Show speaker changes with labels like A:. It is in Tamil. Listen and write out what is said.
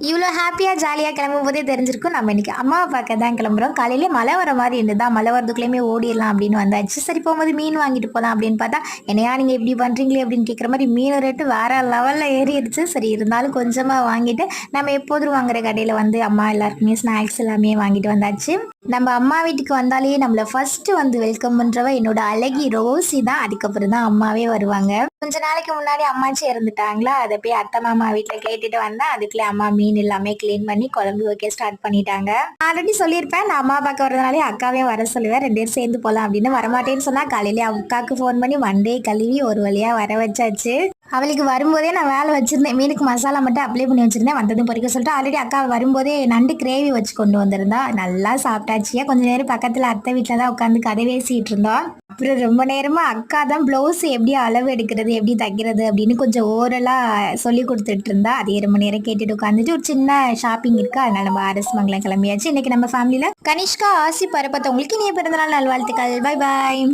A: இவ்வளோ ஹாப்பியாக ஜாலியாக கிளம்பும் போதே தெரிஞ்சிருக்கும் நம்ம இன்னைக்கு அம்மாவை பார்க்க தான் கிளம்புறோம். காலையிலே மழை வர மாதிரி இருந்ததா, மழை வரதுக்குள்ளேயுமே ஓடிடலாம் அப்படின்னு வந்தாச்சு. சரி போகும்போது மீன் வாங்கிட்டு போகலாம் அப்படின்னு பார்த்தா, என்னையா நீங்கள் இப்படி பண்ணுறீங்களே அப்படின்னு கேட்குற மாதிரி மீன் ரேட்டு வேற லெவலில் ஏறிடுச்சு. சரி இருந்தாலும் கொஞ்சமாக வாங்கிட்டு நம்ம எப்போதும் வாங்குற கடையில் வந்து அம்மா எல்லாருக்குமே ஸ்நாக்ஸ் எல்லாமே வாங்கிட்டு வந்தாச்சு. நம்ம அம்மா வீட்டுக்கு வந்தாலே நம்மளை ஃபர்ஸ்ட் வந்து வெல்கம் பண்றவ என்னோட அழகி ரோசி தான். அதுக்கப்புறம் தான் அம்மாவே வருவாங்க. கொஞ்ச நாளைக்கு முன்னாடி அம்மாச்சி இறந்துட்டாங்களா, அதை போய் அத்தை மாமா வீட்டுல கேட்டுட்டு வந்தேன். அதுக்குள்ளே அம்மா மீன் எல்லாமே கிளீன் பண்ணி குழம்பு வைக்க ஸ்டார்ட் பண்ணிட்டாங்க. ஆல்ரெடி சொல்லியிருப்பேன், நான் அம்மா பார்க்க வரதுனாலே அக்காவே வர சொல்லுவேன், 2 பேரும் சேர்ந்து போலாம் அப்படின்னு. வரமாட்டேன்னு சொன்னா காலையிலேயே அக்காவுக்கு ஃபோன் பண்ணி மண்டே கழுவி ஒரு வழியா வர வச்சாச்சு. அவளுக்கு வரும்போதே நான் வேலை வச்சிருந்தேன், மீனுக்கு மசாலா மட்டும் அப்ளை பண்ணி வச்சிருந்தேன். வந்ததும் பொறிக்க சொல்லிட்டு ஆல்ரெடி அக்கா வரும்போதே நண்டு கிரேவி வச்சு கொண்டு வந்திருந்தா. நல்லா சாப்பிட்டாச்சியா. கொஞ்ச நேரம் பக்கத்துல அத்தை வீட்டில் தான் உட்காந்து கதை பேசிட்டு இருந்தோம். அப்புறம் ரொம்ப நேரமா அக்கா தான் பிளவுஸ் எப்படி அளவு எடுக்கிறது எப்படி தைக்கிறது அப்படின்னு கொஞ்சம் ஓரலா சொல்லி கொடுத்துட்டு இருந்தா. அதே ரொம்ப நேரம் கேட்டுட்டு உட்காந்துட்டு ஒரு சின்ன ஷாப்பிங் இருக்கு, அதனால நம்ம ஆர்எஸ் மங்கலம் கிளம்பியாச்சு. இன்னைக்கு நம்ம ஃபேமிலியில கனிஷ்கா ஆசி பரப்பத்தவங்களுக்கு இனிய பிறந்தநாள் நல்வாழ்த்துக்கள். Bye bye.